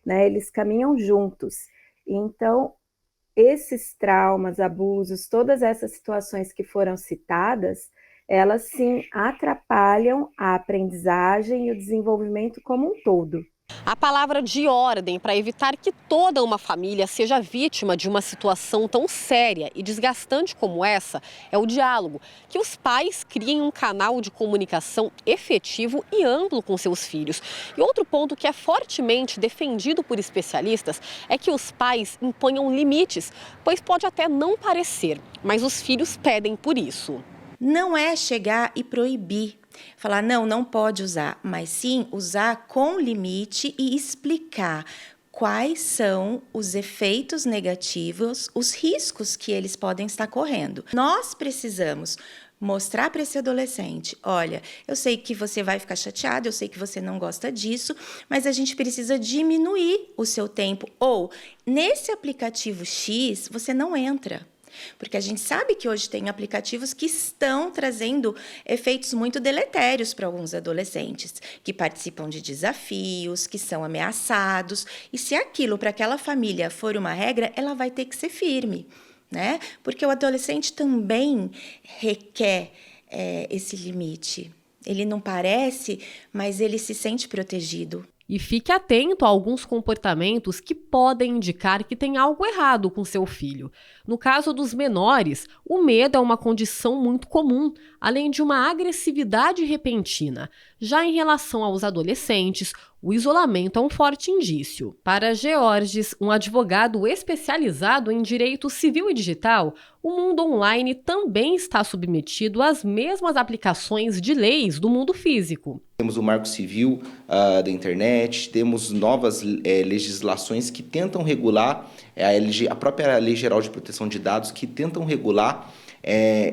né? Eles caminham juntos. Então, esses traumas, abusos, todas essas situações que foram citadas, elas sim atrapalham a aprendizagem e o desenvolvimento como um todo. A palavra de ordem para evitar que toda uma família seja vítima de uma situação tão séria e desgastante como essa é o diálogo, que os pais criem um canal de comunicação efetivo e amplo com seus filhos. E outro ponto que é fortemente defendido por especialistas é que os pais imponham limites, pois pode até não parecer, mas os filhos pedem por isso. Não é chegar e proibir, falar não pode usar, mas sim usar com limite e explicar quais são os efeitos negativos, os riscos que eles podem estar correndo. Nós precisamos mostrar para esse adolescente, olha, eu sei que você vai ficar chateado, eu sei que você não gosta disso, mas a gente precisa diminuir o seu tempo. Ou, nesse aplicativo X, você não entra. Porque a gente sabe que hoje tem aplicativos que estão trazendo efeitos muito deletérios para alguns adolescentes, que participam de desafios, que são ameaçados. E se aquilo para aquela família for uma regra, ela vai ter que ser firme, né? Porque o adolescente também requer esse limite. Ele não parece, mas ele se sente protegido. E fique atento a alguns comportamentos que podem indicar que tem algo errado com seu filho. No caso dos menores, o medo é uma condição muito comum, além de uma agressividade repentina. Já em relação aos adolescentes, o isolamento é um forte indício. Para Georges, um advogado especializado em direito civil e digital, o mundo online também está submetido às mesmas aplicações de leis do mundo físico. Temos o Marco Civil da internet, temos novas legislações que tentam regular, a própria Lei Geral de Proteção de Dados, que tentam regular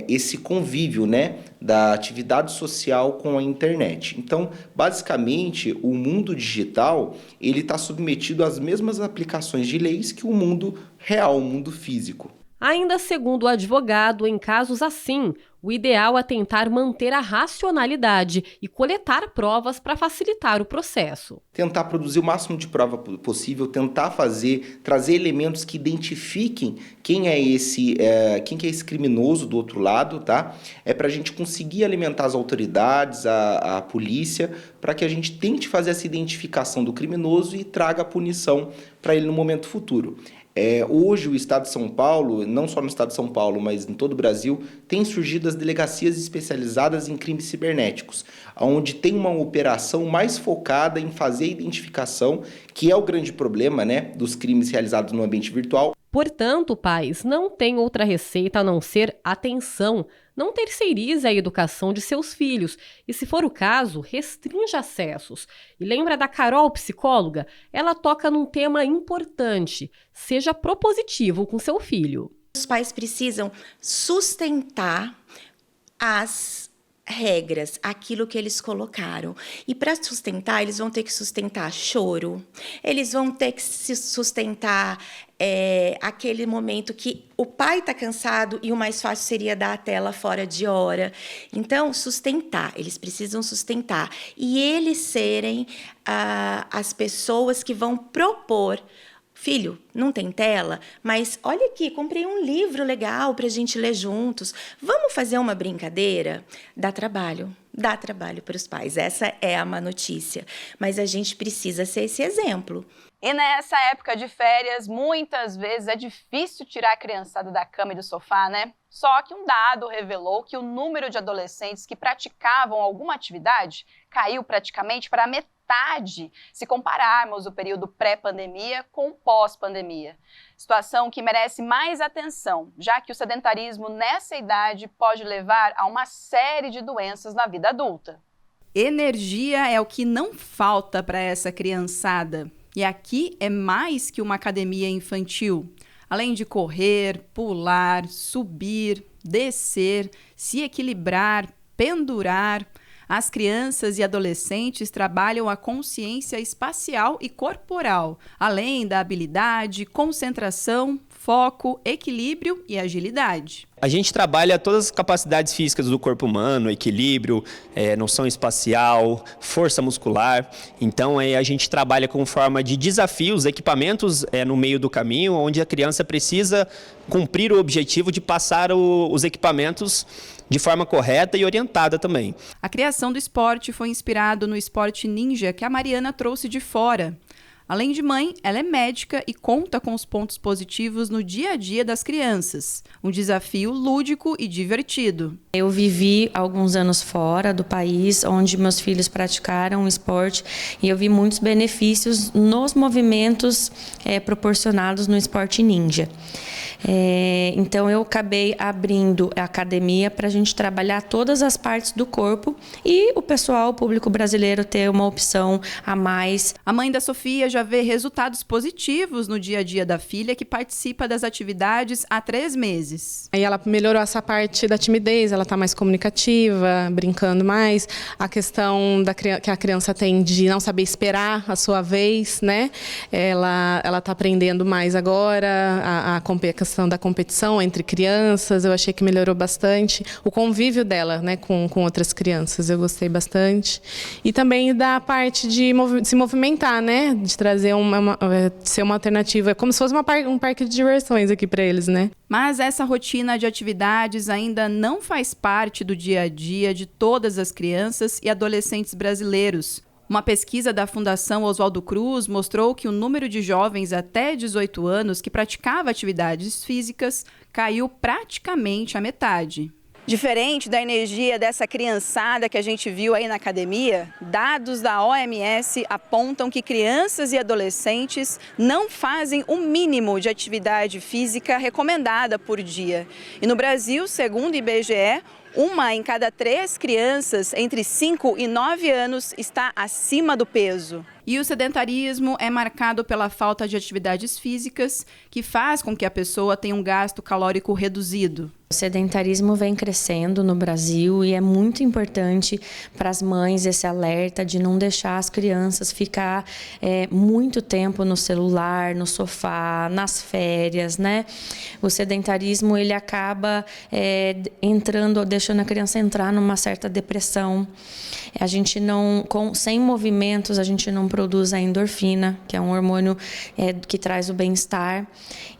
esse convívio, né, da atividade social com a internet. Então, basicamente, o mundo digital ele está submetido às mesmas aplicações de leis que o mundo real, o mundo físico. Ainda segundo o advogado, em casos assim, o ideal é tentar manter a racionalidade e coletar provas para facilitar o processo. Tentar produzir o máximo de prova possível, tentar trazer elementos que identifiquem quem é esse criminoso do outro lado, tá? É para a gente conseguir alimentar as autoridades, a polícia, para que a gente tente fazer essa identificação do criminoso e traga a punição para ele no momento futuro. Hoje o Estado de São Paulo, não só no Estado de São Paulo, mas em todo o Brasil, tem surgido as delegacias especializadas em crimes cibernéticos, onde tem uma operação mais focada em fazer a identificação, que é o grande problema, né, dos crimes realizados no ambiente virtual. Portanto, pais, não tem outra receita a não ser atenção. Não terceirize a educação de seus filhos e, se for o caso, restrinja acessos. E lembra da Carol, psicóloga? Ela toca num tema importante. Seja propositivo com seu filho. Os pais precisam sustentar as regras, aquilo que eles colocaram. E para sustentar, eles vão ter que sustentar choro, eles vão ter que se sustentar aquele momento que o pai está cansado e o mais fácil seria dar a tela fora de hora. Então, sustentar, eles precisam sustentar. E eles serem as pessoas que vão propor: filho, não tem tela, mas olha aqui, comprei um livro legal para a gente ler juntos. Vamos fazer uma brincadeira? Dá trabalho para os pais. Essa é a má notícia. Mas a gente precisa ser esse exemplo. E nessa época de férias, muitas vezes é difícil tirar a criançada da cama e do sofá, né? Só que um dado revelou que o número de adolescentes que praticavam alguma atividade caiu praticamente para a metade, se compararmos o período pré-pandemia com o pós-pandemia. Situação que merece mais atenção, já que o sedentarismo nessa idade pode levar a uma série de doenças na vida adulta. Energia é o que não falta para essa criançada. E aqui é mais que uma academia infantil. Além de correr, pular, subir, descer, se equilibrar, pendurar, as crianças e adolescentes trabalham a consciência espacial e corporal, além da habilidade, concentração, foco, equilíbrio e agilidade. A gente trabalha todas as capacidades físicas do corpo humano, equilíbrio, noção espacial, força muscular. Então a gente trabalha com forma de desafios, equipamentos no meio do caminho, onde a criança precisa cumprir o objetivo de passar os equipamentos de forma correta e orientada também. A criação do esporte foi inspirado no esporte ninja que a Mariana trouxe de fora. Além de mãe, ela é médica e conta com os pontos positivos no dia a dia das crianças. Um desafio lúdico e divertido. Eu vivi alguns anos fora do país, onde meus filhos praticaram o esporte, e eu vi muitos benefícios nos movimentos proporcionados no esporte ninja. Então eu acabei abrindo a academia para a gente trabalhar todas as partes do corpo e o pessoal, o público brasileiro, ter uma opção a mais. A mãe da Sofia já vê resultados positivos no dia a dia da filha, que participa das atividades há 3 meses. Aí ela melhorou essa parte da timidez, ela está mais comunicativa, brincando mais. A questão que a criança tem de não saber esperar a sua vez, né? Ela está aprendendo mais agora, a questão da competição entre crianças, eu achei que melhorou bastante. O convívio dela, né, com outras crianças, eu gostei bastante. E também da parte de se movimentar, né? De trazer ser uma alternativa, como se fosse um parque de diversões aqui para eles, né? Mas essa rotina de atividades ainda não faz parte do dia a dia de todas as crianças e adolescentes brasileiros. Uma pesquisa da Fundação Oswaldo Cruz mostrou que o número de jovens até 18 anos que praticava atividades físicas caiu praticamente à metade. Diferente da energia dessa criançada que a gente viu aí na academia, dados da OMS apontam que crianças e adolescentes não fazem o mínimo de atividade física recomendada por dia. E no Brasil, segundo o IBGE, 1 em cada 3 crianças entre 5 e 9 anos está acima do peso. E o sedentarismo é marcado pela falta de atividades físicas, que faz com que a pessoa tenha um gasto calórico reduzido. O sedentarismo vem crescendo no Brasil e é muito importante para as mães esse alerta de não deixar as crianças ficar muito tempo no celular, no sofá, nas férias, né? O sedentarismo ele acaba deixando a criança entrar numa certa depressão. A gente sem movimentos, a gente não produz a endorfina, que é um hormônio que traz o bem-estar.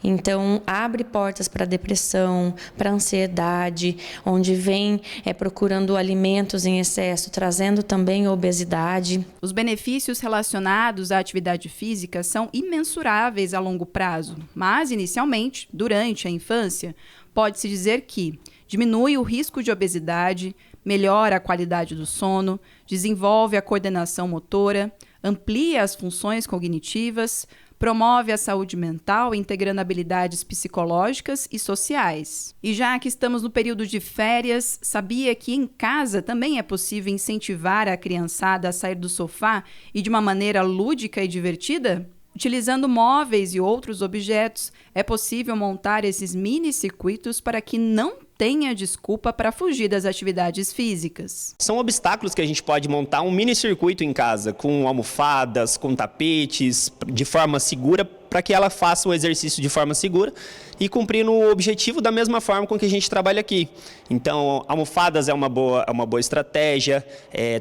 Então, abre portas para depressão, para ansiedade, onde vem procurando alimentos em excesso, trazendo também obesidade. Os benefícios relacionados à atividade física são imensuráveis a longo prazo, mas, inicialmente, durante a infância, pode-se dizer que diminui o risco de obesidade, melhora a qualidade do sono, desenvolve a coordenação motora, amplia as funções cognitivas, promove a saúde mental, integrando habilidades psicológicas e sociais. E já que estamos no período de férias, sabia que em casa também é possível incentivar a criançada a sair do sofá e de uma maneira lúdica e divertida? Utilizando móveis e outros objetos, é possível montar esses mini-circuitos para que não tenha desculpa para fugir das atividades físicas. São obstáculos que a gente pode montar um mini-circuito em casa, com almofadas, com tapetes, de forma segura, para que ela faça o exercício de forma segura e cumprindo o objetivo da mesma forma com que a gente trabalha aqui. Então, almofadas é uma boa estratégia,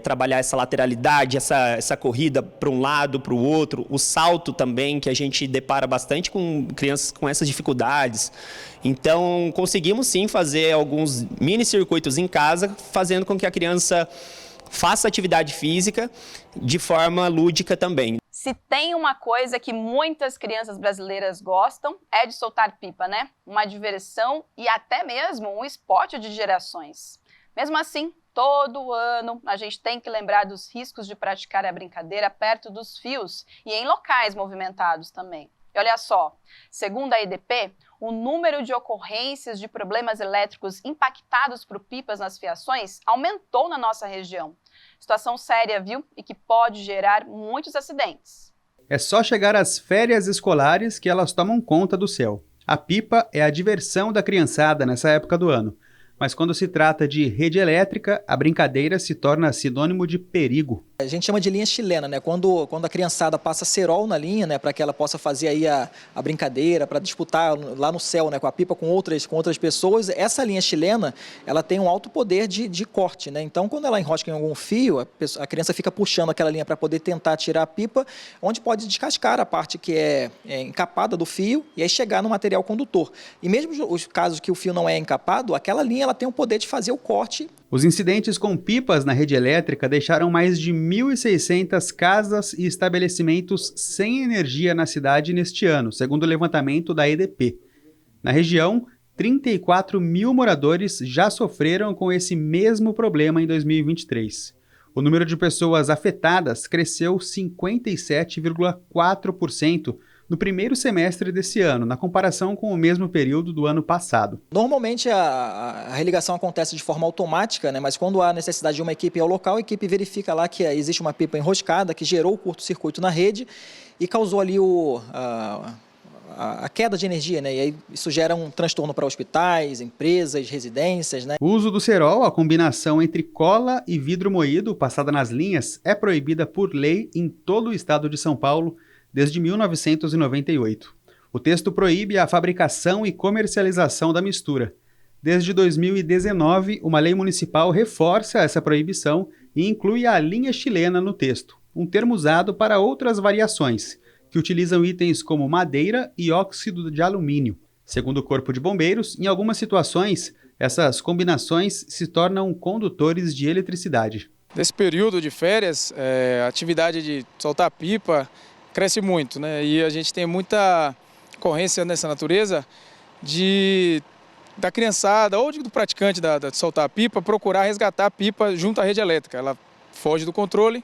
trabalhar essa lateralidade, essa corrida para um lado, para o outro, o salto também, que a gente depara bastante com crianças com essas dificuldades. Então, conseguimos sim fazer alguns mini-circuitos em casa, fazendo com que a criança faça atividade física de forma lúdica também. Se tem uma coisa que muitas crianças brasileiras gostam, é de soltar pipa, né? Uma diversão e até mesmo um esporte de gerações. Mesmo assim, todo ano a gente tem que lembrar dos riscos de praticar a brincadeira perto dos fios e em locais movimentados também. E olha só, segundo a EDP, o número de ocorrências de problemas elétricos impactados por pipas nas fiações aumentou na nossa região. Situação séria, viu? E que pode gerar muitos acidentes. É só chegar às férias escolares que elas tomam conta do céu. A pipa é a diversão da criançada nessa época do ano. Mas quando se trata de rede elétrica, a brincadeira se torna sinônimo de perigo. A gente chama de linha chilena, né? Quando a criançada passa cerol na linha, né? Para que ela possa fazer aí a brincadeira, para disputar lá no céu, né? Com a pipa com outras pessoas. Essa linha chilena, ela tem um alto poder de corte, né? Então, quando ela enrosca em algum fio, a criança fica puxando aquela linha para poder tentar tirar a pipa, onde pode descascar a parte que é encapada do fio e aí chegar no material condutor. E mesmo os casos que o fio não é encapado, aquela linha ela tem o poder de fazer o corte. Os incidentes com pipas na rede elétrica deixaram mais de 1.600 casas e estabelecimentos sem energia na cidade neste ano, segundo o levantamento da EDP. Na região, 34 mil moradores já sofreram com esse mesmo problema em 2023. O número de pessoas afetadas cresceu 57,4% no primeiro semestre desse ano, na comparação com o mesmo período do ano passado. Normalmente a religação acontece de forma automática, né? Mas quando há necessidade de uma equipe ao local, a equipe verifica lá que existe uma pipa enroscada que gerou o curto-circuito na rede e causou ali a queda de energia, né? E aí isso gera um transtorno para hospitais, empresas, residências, né? O uso do cerol, a combinação entre cola e vidro moído passada nas linhas, é proibida por lei em todo o estado de São Paulo desde 1998. O texto proíbe a fabricação e comercialização da mistura. Desde 2019, uma lei municipal reforça essa proibição e inclui a linha chilena no texto, um termo usado para outras variações, que utilizam itens como madeira e óxido de alumínio. Segundo o Corpo de Bombeiros, em algumas situações, essas combinações se tornam condutores de eletricidade. Nesse período de férias, a atividade de soltar pipa cresce muito, né? E a gente tem muita ocorrência nessa natureza de da criançada ou do praticante de soltar a pipa procurar resgatar a pipa junto à rede elétrica. Ela foge do controle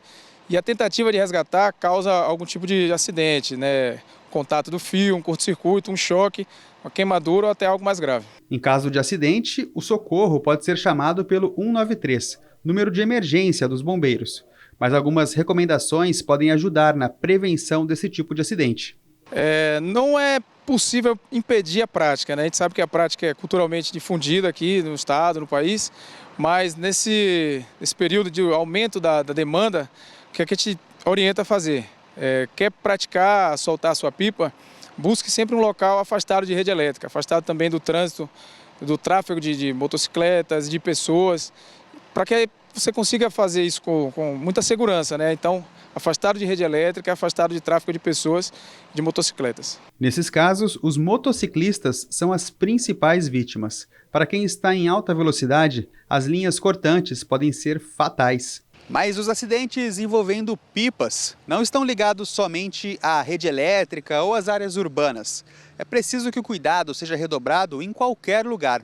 e a tentativa de resgatar causa algum tipo de acidente, né? Contato do fio, um curto-circuito, um choque, uma queimadura ou até algo mais grave. Em caso de acidente, o socorro pode ser chamado pelo 193, número de emergência dos bombeiros. Mas algumas recomendações podem ajudar na prevenção desse tipo de acidente. Não é possível impedir a prática, né? A gente sabe que a prática é culturalmente difundida aqui no estado, no país, mas nesse período de aumento da demanda, o que a gente orienta a fazer? Quer praticar, soltar a sua pipa, busque sempre um local afastado de rede elétrica, afastado também do trânsito, do tráfego de motocicletas, de pessoas, para que você consiga fazer isso com muita segurança, né? Então, afastado de rede elétrica, afastado de tráfego de pessoas, de motocicletas. Nesses casos, os motociclistas são as principais vítimas. Para quem está em alta velocidade, as linhas cortantes podem ser fatais. Mas os acidentes envolvendo pipas não estão ligados somente à rede elétrica ou às áreas urbanas. É preciso que o cuidado seja redobrado em qualquer lugar.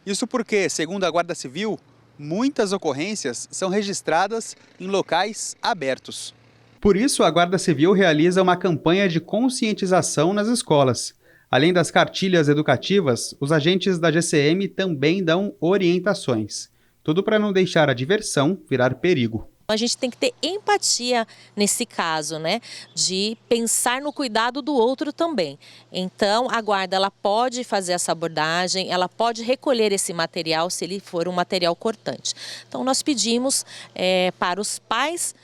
Isso porque, segundo a Guarda Civil, muitas ocorrências são registradas em locais abertos. Por isso, a Guarda Civil realiza uma campanha de conscientização nas escolas. Além das cartilhas educativas, os agentes da GCM também dão orientações. Tudo para não deixar a diversão virar perigo. A gente tem que ter empatia nesse caso, né? De pensar no cuidado do outro também. Então, a guarda ela pode fazer essa abordagem, ela pode recolher esse material se ele for um material cortante. Então, nós pedimos para os pais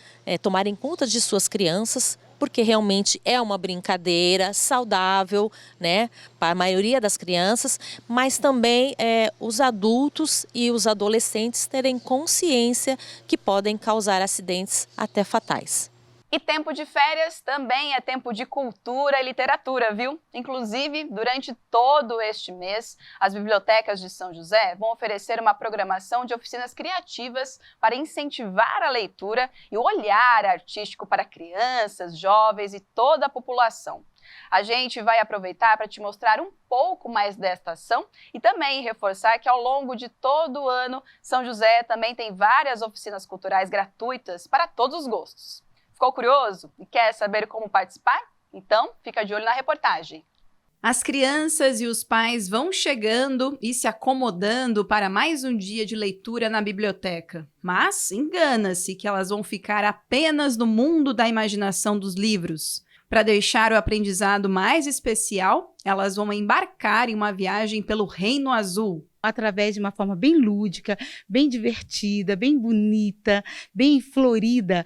tomarem conta de suas crianças, porque realmente é uma brincadeira saudável, né, para a maioria das crianças, mas também os adultos e os adolescentes terem consciência que podem causar acidentes até fatais. E tempo de férias também é tempo de cultura e literatura, viu? Inclusive, durante todo este mês, as bibliotecas de São José vão oferecer uma programação de oficinas criativas para incentivar a leitura e o olhar artístico para crianças, jovens e toda a população. A gente vai aproveitar para te mostrar um pouco mais desta ação e também reforçar que ao longo de todo o ano, São José também tem várias oficinas culturais gratuitas para todos os gostos. Ficou curioso e quer saber como participar? Então, fica de olho na reportagem. As crianças e os pais vão chegando e se acomodando para mais um dia de leitura na biblioteca. Mas engana-se que elas vão ficar apenas no mundo da imaginação dos livros. Para deixar o aprendizado mais especial, elas vão embarcar em uma viagem pelo Reino Azul. Através de uma forma bem lúdica, bem divertida, bem bonita, bem florida,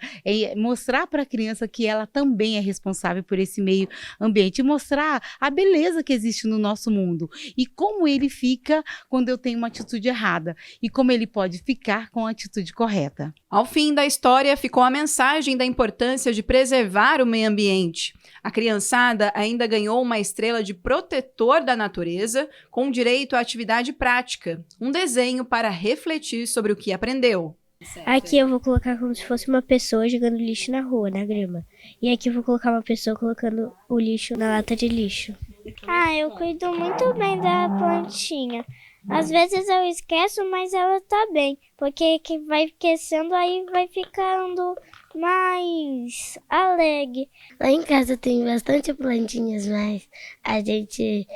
mostrar para a criança que ela também é responsável por esse meio ambiente, e mostrar a beleza que existe no nosso mundo e como ele fica quando eu tenho uma atitude errada e como ele pode ficar com a atitude correta. Ao fim da história ficou a mensagem da importância de preservar o meio ambiente. A criançada ainda ganhou uma estrela de protetor da natureza com direito à atividade prática, um desenho para refletir sobre o que aprendeu. Aqui eu vou colocar como se fosse uma pessoa jogando lixo na rua, na grama. E aqui eu vou colocar uma pessoa colocando o lixo na lata de lixo. Eu cuido muito bem da plantinha. Às vezes eu esqueço, mas ela tá bem. Porque que vai aquecendo, aí vai ficando mais alegre. Lá em casa tem bastante plantinhas, mas a gente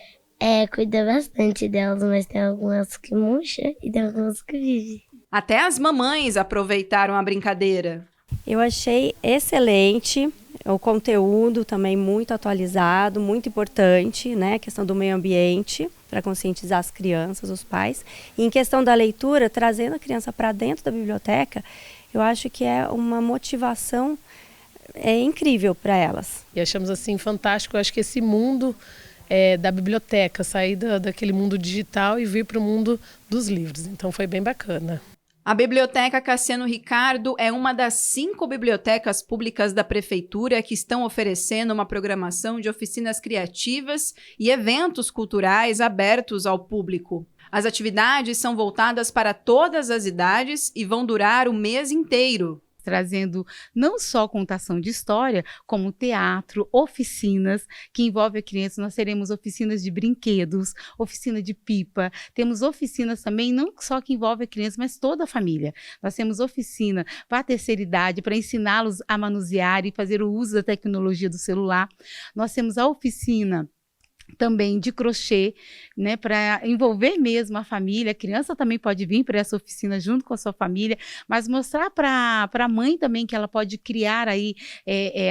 cuida bastante delas, mas tem algumas que murcham e tem algumas que vivem. Até as mamães aproveitaram a brincadeira. Eu achei excelente, o conteúdo também muito atualizado, muito importante, né? A questão do meio ambiente, para conscientizar as crianças, os pais. E em questão da leitura, trazendo a criança para dentro da biblioteca, eu acho que é uma motivação incrível para elas. E achamos assim fantástico, eu acho que esse mundo da biblioteca, sair daquele mundo digital e vir para o mundo dos livros. Então foi bem bacana. A Biblioteca Cassiano Ricardo é uma das 5 bibliotecas públicas da Prefeitura que estão oferecendo uma programação de oficinas criativas e eventos culturais abertos ao público. As atividades são voltadas para todas as idades e vão durar o mês inteiro. trazendo não só contação de história, como teatro, oficinas que envolvem a criança. Nós teremos oficinas de brinquedos, oficina de pipa, temos oficinas também não só que envolvem a criança, mas toda a família. Nós temos oficina para a terceira idade, para ensiná-los a manusear e fazer o uso da tecnologia do celular. Nós temos a oficina também de crochê, né, para envolver mesmo a família. A criança também pode vir para essa oficina junto com a sua família, mas mostrar para a mãe também que ela pode criar aí,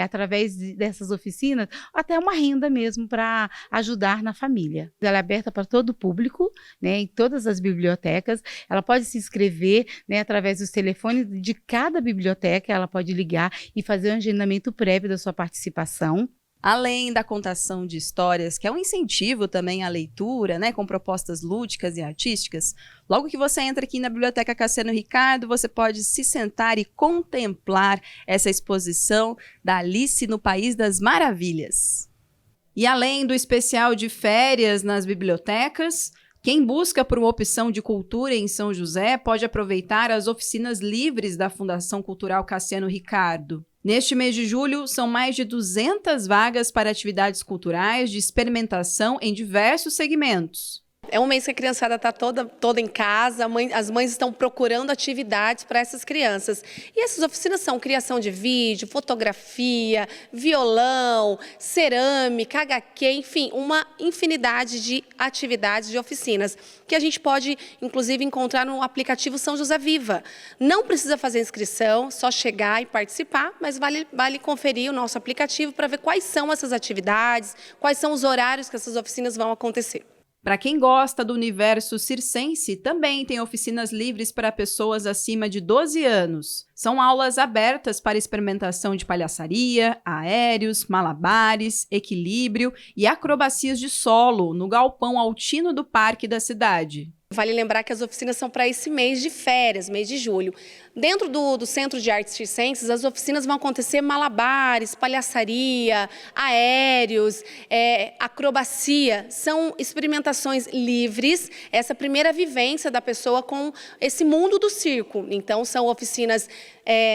através dessas oficinas, até uma renda mesmo para ajudar na família. Ela é aberta para todo o público, né, em todas as bibliotecas. Ela pode se inscrever, né, através dos telefones de cada biblioteca, ela pode ligar e fazer um agendamento prévio da sua participação. Além da contação de histórias, que é um incentivo também à leitura, né, com propostas lúdicas e artísticas, logo que você entra aqui na Biblioteca Cassiano Ricardo, você pode se sentar e contemplar essa exposição da Alice no País das Maravilhas. E além do especial de férias nas bibliotecas, quem busca por uma opção de cultura em São José pode aproveitar as oficinas livres da Fundação Cultural Cassiano Ricardo. Neste mês de julho, são mais de 200 vagas para atividades culturais de experimentação em diversos segmentos. É um mês que a criançada está toda em casa, as mães estão procurando atividades para essas crianças. E essas oficinas são criação de vídeo, fotografia, violão, cerâmica, HQ, enfim, uma infinidade de atividades, de oficinas, que a gente pode, inclusive, encontrar no aplicativo São José Viva. Não precisa fazer inscrição, só chegar e participar, mas vale conferir o nosso aplicativo para ver quais são essas atividades, quais são os horários que essas oficinas vão acontecer. Para quem gosta do universo circense, também tem oficinas livres para pessoas acima de 12 anos. São aulas abertas para experimentação de palhaçaria, aéreos, malabares, equilíbrio e acrobacias de solo no galpão altino do parque da cidade. Vale lembrar que as oficinas são para esse mês de férias, mês de julho. Dentro do Centro de Artes Circenses, as oficinas vão acontecer malabares, palhaçaria, aéreos, acrobacia. São experimentações livres, essa primeira vivência da pessoa com esse mundo do circo. Então, são oficinas,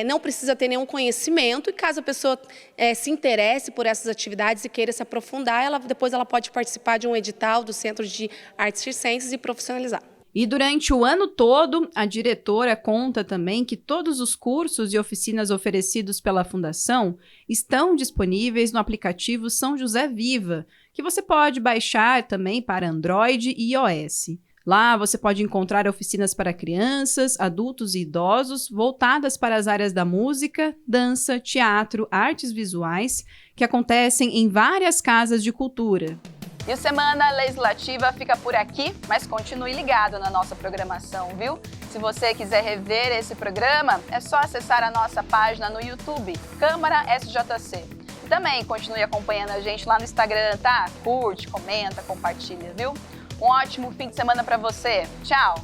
não precisa ter nenhum conhecimento, e caso a pessoa se interesse por essas atividades e queira se aprofundar, depois ela pode participar de um edital do Centro de Artes Circenses e profissionalizar. E durante o ano todo, a diretora conta também que todos os cursos e oficinas oferecidos pela Fundação estão disponíveis no aplicativo São José Viva, que você pode baixar também para Android e iOS. Lá você pode encontrar oficinas para crianças, adultos e idosos voltadas para as áreas da música, dança, teatro, artes visuais, que acontecem em várias casas de cultura. E o Semana Legislativa fica por aqui, mas continue ligado na nossa programação, viu? Se você quiser rever esse programa, é só acessar a nossa página no YouTube, Câmara SJC. E também continue acompanhando a gente lá no Instagram, tá? Curte, comenta, compartilha, viu? Um ótimo fim de semana para você. Tchau!